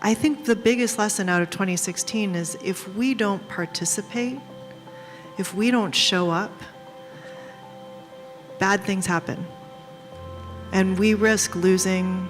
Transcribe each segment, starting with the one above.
I think the biggest lesson out of 2016 is if we don't participate, if we don't show up, bad things happen. And we risk losing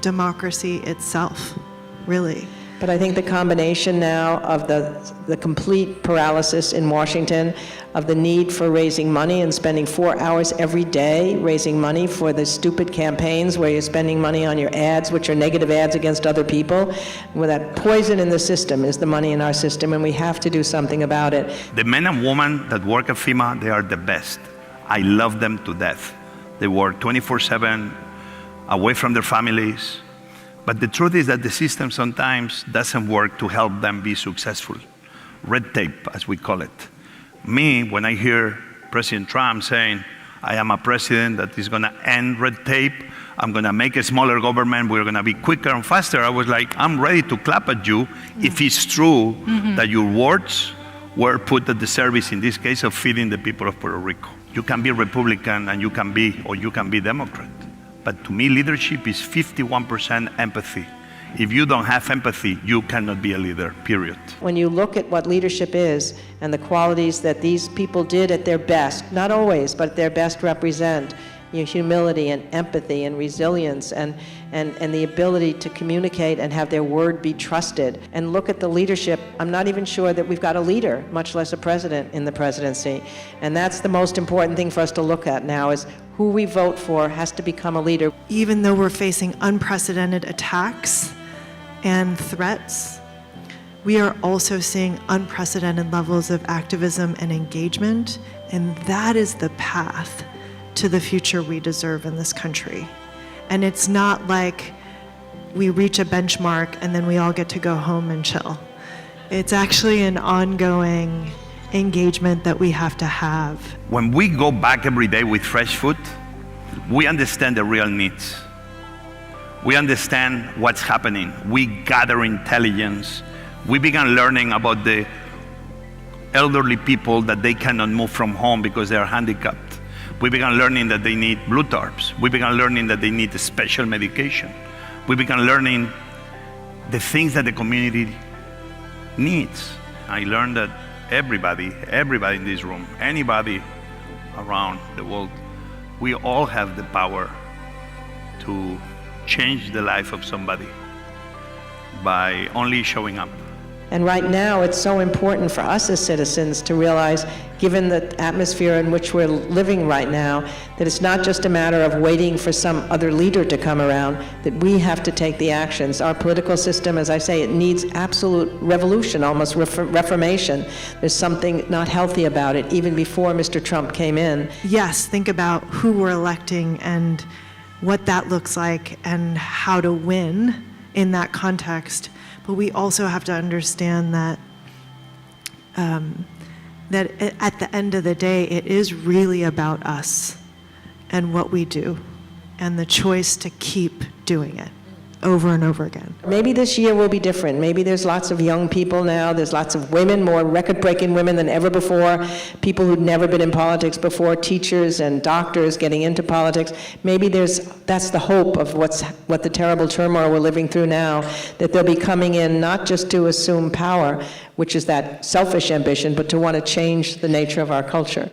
democracy itself, really. But I think the combination now of the complete paralysis in Washington, of the need for raising money and spending 4 hours every day raising money for the stupid campaigns where you're spending money on your ads, which are negative ads against other people, where that poison in the system is the money in our system, and we have to do something about it. The men and women that work at FEMA, they are the best. I love them to death. They work 24/7, away from their families. But the truth is that the system sometimes doesn't work to help them be successful. Red tape, as we call it. Me, when I hear President Trump saying, I am a president that is gonna end red tape, I'm gonna make a smaller government, we're gonna be quicker and faster, I was like, I'm ready to clap at you if it's true that your words were put at the service, in this case, of feeding the people of Puerto Rico. You can be Republican and you can be Democrat. But to me, leadership is 51% empathy. If you don't have empathy, you cannot be a leader, period. When you look at what leadership is and the qualities that these people did at their best, not always, but their best represent, humility and empathy and resilience and the ability to communicate and have their word be trusted. And look at the leadership. I'm not even sure that we've got a leader, much less a president in the presidency. And that's the most important thing for us to look at now, is who we vote for has to become a leader. Even though we're facing unprecedented attacks and threats, we are also seeing unprecedented levels of activism and engagement, and that is the path to the future we deserve in this country. And it's not like we reach a benchmark and then we all get to go home and chill. It's actually an ongoing engagement that we have to have. When we go back every day with fresh food, we understand the real needs. We understand what's happening. We gather intelligence. We began learning about the elderly people that they cannot move from home because they are handicapped. We began learning that they need blue tarps. We began learning that they need special medication. We began learning the things that the community needs. I learned that everybody in this room, anybody around the world, we all have the power to change the life of somebody by only showing up. And right now, it's so important for us as citizens to realize, given the atmosphere in which we're living right now, that it's not just a matter of waiting for some other leader to come around, that we have to take the actions. Our political system, as I say, it needs absolute revolution, almost reformation. There's something not healthy about it, even before Mr. Trump came in. Yes, think about who we're electing and what that looks like and how to win in that context. But we also have to understand that that at the end of the day, it is really about us and what we do and the choice to keep doing it over and over again. Maybe this year will be different. Maybe there's lots of young people now. There's lots of women, more record-breaking women than ever before, people who'd never been in politics before, teachers and doctors getting into politics. Maybe that's the hope of what the terrible turmoil we're living through now, that they'll be coming in not just to assume power, which is that selfish ambition, but to want to change the nature of our culture.